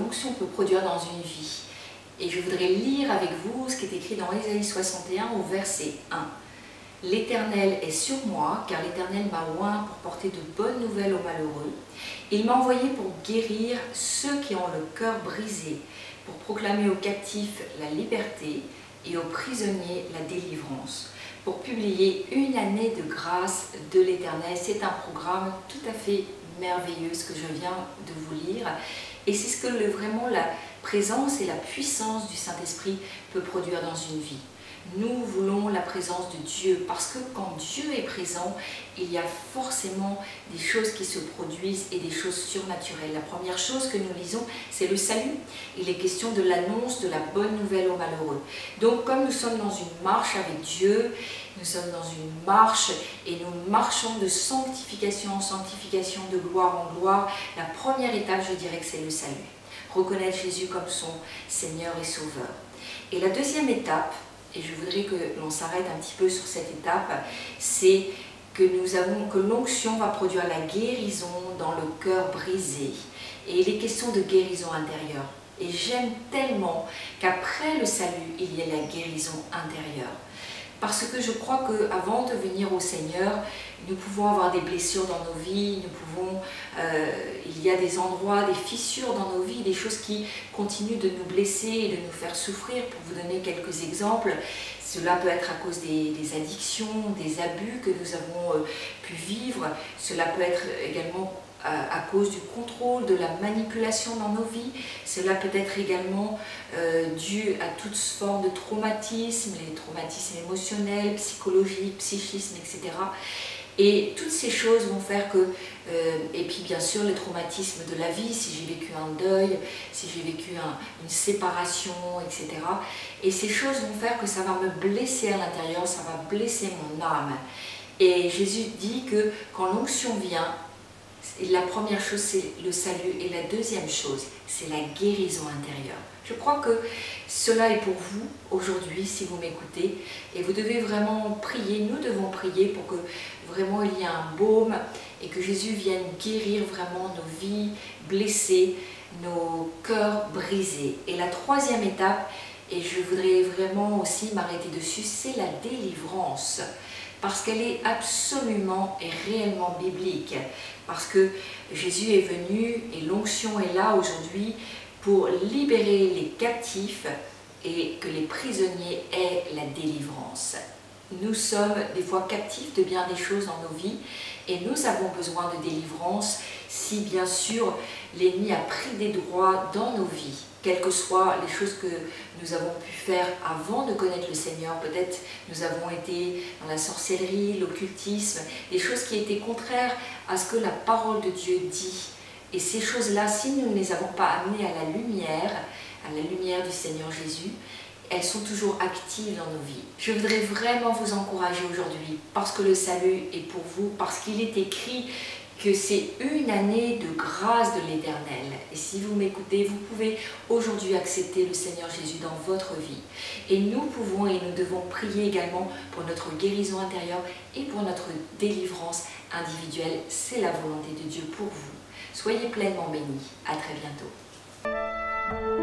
l'onction peut produire dans une vie. Et je voudrais lire avec vous ce qui est écrit dans Ésaïe 61 au verset 1. « L'Éternel est sur moi, car l'Éternel m'a oint pour porter de bonnes nouvelles aux malheureux. Il m'a envoyé pour guérir ceux qui ont le cœur brisé, pour proclamer aux captifs la liberté et aux prisonniers la délivrance, pour publier une année de grâce de l'Éternel. » C'est un programme tout à fait merveilleux, ce que je viens de vous lire. Et c'est ce que vraiment la présence et la puissance du Saint-Esprit peut produire dans une vie. Nous voulons la présence de Dieu parce que quand Dieu est présent, il y a forcément des choses qui se produisent et des choses surnaturelles. La première chose que nous lisons, c'est le salut. Il est question de l'annonce de la bonne nouvelle aux malheureux. Donc comme nous sommes dans une marche avec Dieu, nous sommes dans une marche et nous marchons de sanctification en sanctification, de gloire en gloire, la première étape, je dirais que c'est le salut. Reconnaître Jésus comme son Seigneur et Sauveur. Et la deuxième étape, et je voudrais que l'on s'arrête un petit peu sur cette étape, c'est que l'onction va produire la guérison dans le cœur brisé. Et il est question de guérison intérieure. Et j'aime tellement qu'après le salut, il y ait la guérison intérieure. Parce que je crois qu'avant de venir au Seigneur, nous pouvons avoir des blessures dans nos vies, il y a des endroits, des fissures dans nos vies, des choses qui continuent de nous blesser et de nous faire souffrir. Pour vous donner quelques exemples, cela peut être à cause des addictions, des abus que nous avons pu vivre. Cela peut être également à cause du contrôle, de la manipulation dans nos vies. Cela peut être également dû à toutes formes de traumatismes, les traumatismes émotionnels, psychologiques, psychisme, etc. Et toutes ces choses vont faire que, et puis bien sûr les traumatismes de la vie, si j'ai vécu un deuil, si j'ai vécu une séparation, etc. Et ces choses vont faire que ça va me blesser à l'intérieur, ça va blesser mon âme. Et Jésus dit que quand l'onction vient, la première chose c'est le salut et la deuxième chose c'est la guérison intérieure. Je crois que cela est pour vous aujourd'hui si vous m'écoutez et vous devez vraiment prier, nous devons prier pour que vraiment il y ait un baume et que Jésus vienne guérir vraiment nos vies blessées, nos cœurs brisés. Et la troisième étape, et je voudrais vraiment aussi m'arrêter dessus, c'est la délivrance. Parce qu'elle est absolument et réellement biblique. Parce que Jésus est venu et l'onction est là aujourd'hui pour libérer les captifs et que les prisonniers aient la délivrance. Nous sommes des fois captifs de bien des choses dans nos vies et nous avons besoin de délivrance si bien sûr l'ennemi a pris des droits dans nos vies. Quelles que soient les choses que nous avons pu faire avant de connaître le Seigneur, peut-être nous avons été dans la sorcellerie, l'occultisme, des choses qui étaient contraires à ce que la parole de Dieu dit. Et ces choses-là, si nous ne les avons pas amenées à la lumière du Seigneur Jésus, elles sont toujours actives dans nos vies. Je voudrais vraiment vous encourager aujourd'hui, parce que le salut est pour vous, parce qu'il est écrit que c'est une année de grâce de l'Éternel. Et si vous m'écoutez, vous pouvez aujourd'hui accepter le Seigneur Jésus dans votre vie. Et nous pouvons et nous devons prier également pour notre guérison intérieure et pour notre délivrance individuelle. C'est la volonté de Dieu pour vous. Soyez pleinement bénis. À très bientôt.